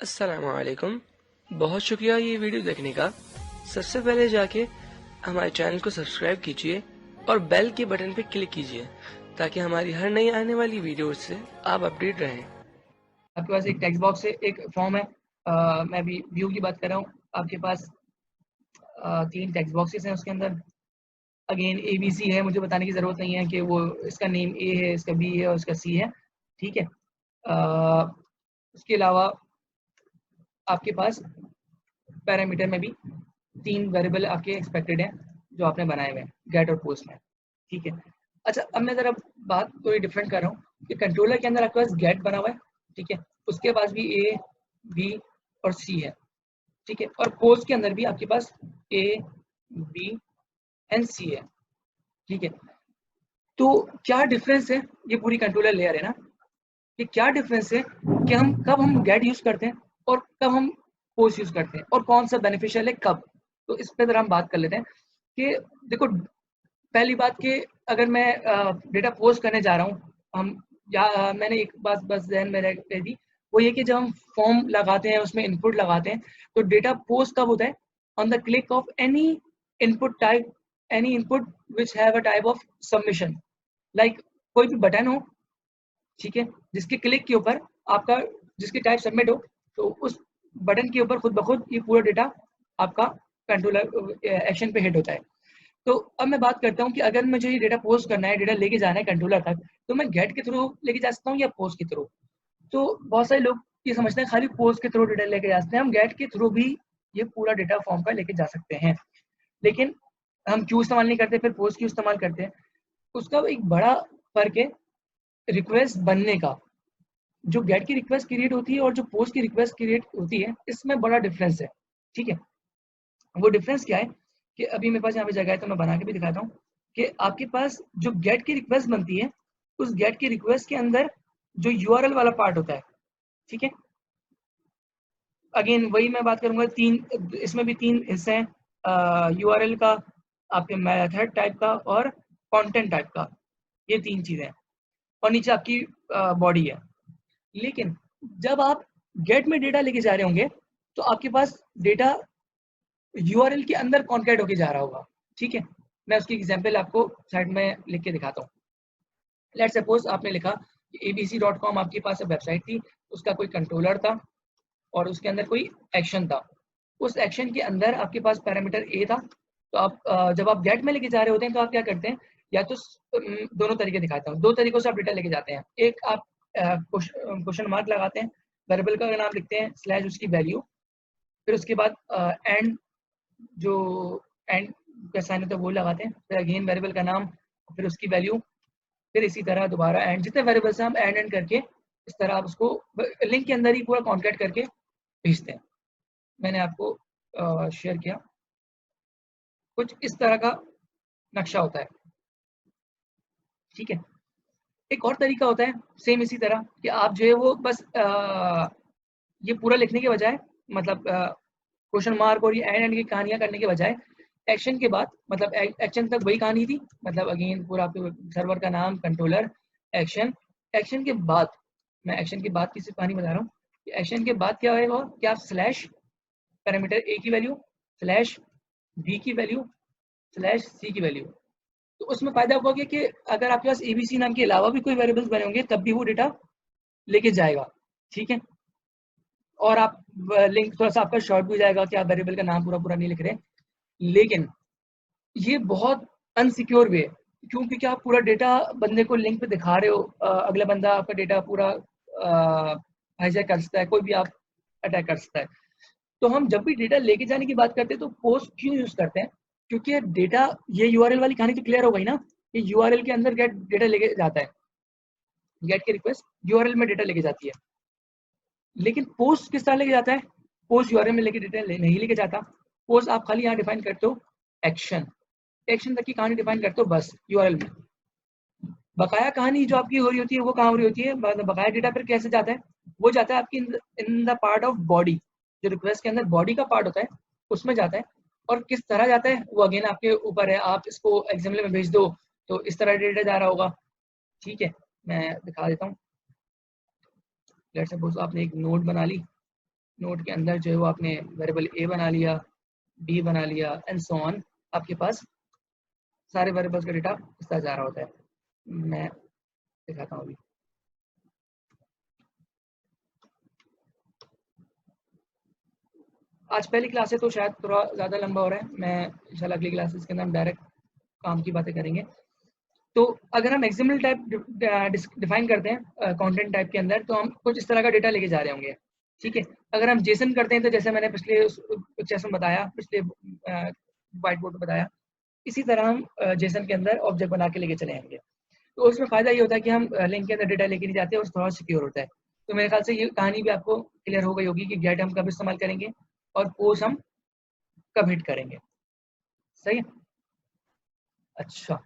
अस्सलामुअलैकुम। बहुत शुक्रिया ये वीडियो देखने का। सबसे पहले जाके हमारे चैनल को सब्सक्राइब कीजिए और बेल के बटन पे क्लिक कीजिए ताकि हमारी हर नई आने वाली वीडियो से आप अपडेट रहें। आपके पास एक टेक्स्ट बॉक्स है, एक फॉर्म है। मैं अभी व्यू की बात कर रहा हूँ। आपके पास 3 टेक्स्ट बॉक्सेस हैं उसके अंदर। अगेन ABC है, मुझे बताने की ज़रूरत नहीं है कि वो इसका नेम A है, इसका B है और इसका C है। ठीक है। उसके अलावा आपके पास पैरामीटर में भी 3 वेरिएबल आपके एक्सपेक्टेड हैं जो आपने बनाए हुए हैं गेट और पोस्ट में। ठीक है। अच्छा, अब मैं ज़रा बात थोड़ी डिफरेंट कर रहा हूँ कि कंट्रोलर के अंदर आपके पास गेट बना हुआ है। ठीक है। उसके पास भी A, B और C है। ठीक है। और पोस्ट के अंदर भी आपके पास A, B एंड C है। ठीक है। तो क्या डिफरेंस है, ये पूरी कंट्रोलर लेयर है ना, कि क्या डिफरेंस है कि हम गेट यूज करते हैं और कब हम पोस्ट यूज करते हैं और कौन सा बेनिफिशियल है कब। तो इस पर जरा हम बात कर लेते हैं कि देखो, पहली बात कि अगर मैं डेटा पोस्ट करने जा रहा हूँ, हम या मैंने एक बात बस जहन में रह दी, वो ये कि जब हम फॉर्म लगाते हैं, उसमें इनपुट लगाते हैं, तो डेटा पोस्ट कब होता है? On the click of any input type, any input which have a type of submission. Like कोई भी बटन हो, ठीक है, जिसके क्लिक के ऊपर आपका, जिसकी टाइप सबमिट हो, तो उस बटन के ऊपर खुद ब खुद ये पूरा डेटा आपका कंट्रोलर एक्शन पे हिट होता है। तो अब मैं बात करता हूँ कि अगर मुझे ये डेटा पोस्ट करना है, डेटा लेके जाना है कंट्रोलर तक, तो मैं गेट के थ्रू लेके जा सकता हूँ या पोस्ट के थ्रू? तो बहुत सारे लोग ये समझते हैं खाली पोस्ट के थ्रू डेटा लेके जा सकते हैं। हम गेट के थ्रू भी ये पूरा डेटा फॉर्म का लेके जा सकते हैं, लेकिन हम क्यों इस्तेमाल नहीं करते, फिर पोस्ट क्यों इस्तेमाल करते हैं? उसका एक बड़ा फर्क है रिक्वेस्ट बनने का। जो गेट की रिक्वेस्ट क्रिएट होती है और जो पोस्ट की रिक्वेस्ट क्रिएट होती है, इसमें बड़ा डिफरेंस है। ठीक है। वो डिफरेंस क्या है कि अभी मेरे पास यहाँ पे जगह है तो मैं बना के भी दिखाता हूँ कि आपके पास जो गेट की रिक्वेस्ट बनती है, उस गेट की रिक्वेस्ट के अंदर जो यूआरएल वाला पार्ट होता है, ठीक है, अगेन वही मैं बात करूंगा, इसमें भी 3 हिस्से हैं यूआरएल का, आपके मेथड टाइप का और कंटेंट टाइप का। ये 3 चीजें हैं और नीचे आपकी बॉडी है। लेकिन जब आप गेट में डेटा लेके जा रहे होंगे, तो आपके पास डेटा यूआरएल के अंदर कॉन्कैट होके जा रहा होगा। ठीक है। मैं उसकी एग्जांपल आपको साइड में लिख के दिखाता हूँ। लेट्स सपोज आपने लिखा कि abc.com आपके पास वेबसाइट थी, उसका कोई कंट्रोलर था और उसके अंदर कोई एक्शन था। उस एक्शन के अंदर आपके पास पैरामीटर ए था। तो आप जब आप गेट में लेके जा रहे होते हैं, तो आप क्या करते हैं, या तो दोनों तरीके दिखाता हूँ, 2 तरीकों से आप डेटा लेके जाते हैं। एक, आप क्वेश्चन मार्क लगाते हैं, वेरिएबल का नाम लिखते हैं स्लैश उसकी वैल्यू, फिर उसके बाद एंड, जो एंड का साइन होता है वो लगाते हैं, फिर अगेन वेरिएबल का नाम, फिर उसकी वैल्यू, फिर इसी तरह दोबारा एंड, जितने वेरिएबल्स हैं हम एंड करके इस तरह आप उसको लिंक के अंदर ही पूरा कॉन्कैट करके भेजते हैं। मैंने आपको शेयर किया, कुछ इस तरह का नक्शा होता है। ठीक है। एक और तरीका होता है सेम इसी तरह कि आप जो है वो बस ये पूरा लिखने के बजाय, मतलब क्वेश्चन मार्क और ये एंड की कहानियां करने के बजाय, एक्शन के बाद, मतलब एक्शन तक वही कहानी थी, मतलब अगेन पूरा आपके सर्वर का नाम, कंट्रोलर, एक्शन, एक्शन के बाद, मैं एक्शन के बाद की सिर्फ कहानी बता रहा हूँ कि एक्शन के बाद क्या होगा कि आप स्लैश पैरामीटर ए की वैल्यू, स्लैश बी की वैल्यू, स्लैश सी की वैल्यू। तो उसमें फायदा होगा कि अगर आपके पास एबीसी नाम के अलावा भी कोई वेरिएबल्स बने होंगे, तब भी वो डेटा लेके जाएगा। ठीक है। और आप लिंक थोड़ा सा आपका शॉर्ट भी हो जाएगा कि आप वेरिएबल का नाम पूरा पूरा नहीं लिख रहे। लेकिन ये बहुत अनसिक्योर वे है, क्योंकि क्या आप पूरा डेटा बंदे को लिंक पे दिखा रहे हो, अगला बंदा आपका डेटा पूरा हाईजैक कर सकता है, कोई भी आप अटैक कर सकता है। तो हम जब भी डेटा लेके जाने की बात करते हैं, तो पोस्ट क्यों यूज करते हैं? क्योंकि डेटा, ये यूआरएल वाली कहानी तो क्लियर हो गई ना, ये यूआरएल के अंदर गेट डेटा लेके जाता है, गेट की रिक्वेस्ट यूआरएल में डेटा लेके जाती है। लेकिन पोस्ट किस तरह लेके जाता है? पोस्ट यूआरएल में लेके डेटा नहीं लेके जाता। पोस्ट आप खाली यहाँ डिफाइन करते हो एक्शन, एक्शन तक की कहानी डिफाइन करते हो बस यूआरएल में। बकाया कहानी जो आपकी हो रही होती है, वो कहाँ हो रही होती है? बकाया डेटा फिर कैसे जाता है? वो जाता है आपकी in the part of body, जो रिक्वेस्ट के अंदर बॉडी का पार्ट होता है, उसमें जाता है। और किस तरह जाता है वो अगेन आपके ऊपर है, आप इसको एक्सएमएल में भेज दो तो इस तरह डेटा जा रहा होगा। ठीक है। मैं दिखा देता हूँ। लेट्स सपोज आपने एक नोड बना ली, नोड के अंदर जो है वो आपने वेरिएबल ए बना लिया, बी बना लिया एंड सो ऑन, आपके पास सारे वेरिएबल्स का डेटा इस तरह जा रहा होता है। मैं दिखाता हूँ अभी। आज पहली क्लास है तो शायद थोड़ा ज़्यादा लंबा हो रहा है, मैं इंशाल्लाह अगली क्लासेस के अंदर हम डायरेक्ट काम की बातें करेंगे। तो अगर हम एक्सएमएल टाइप डिफाइन करते हैं कंटेंट टाइप के अंदर, तो हम कुछ इस तरह का डेटा लेके जा रहे होंगे, ठीक है। अगर हम जेसन करते हैं तो जैसे मैंने पिछले सेशन में बताया, पिछले व्हाइट बोर्ड में बताया, इसी तरह हम जेसन के अंदर ऑब्जेक्ट बना के लेके चले आएंगे। तो उसमें फ़ायदा ये होता है कि हम लिंक के अंदर डेटा लेके नहीं जाते और थोड़ा सिक्योर होता है। तो मेरे ख्याल से ये कहानी भी आपको क्लियर हो गई होगी कि गेट हम कब इस्तेमाल करेंगे और पोस्ट हम कब हिट करेंगे। सही है। अच्छा,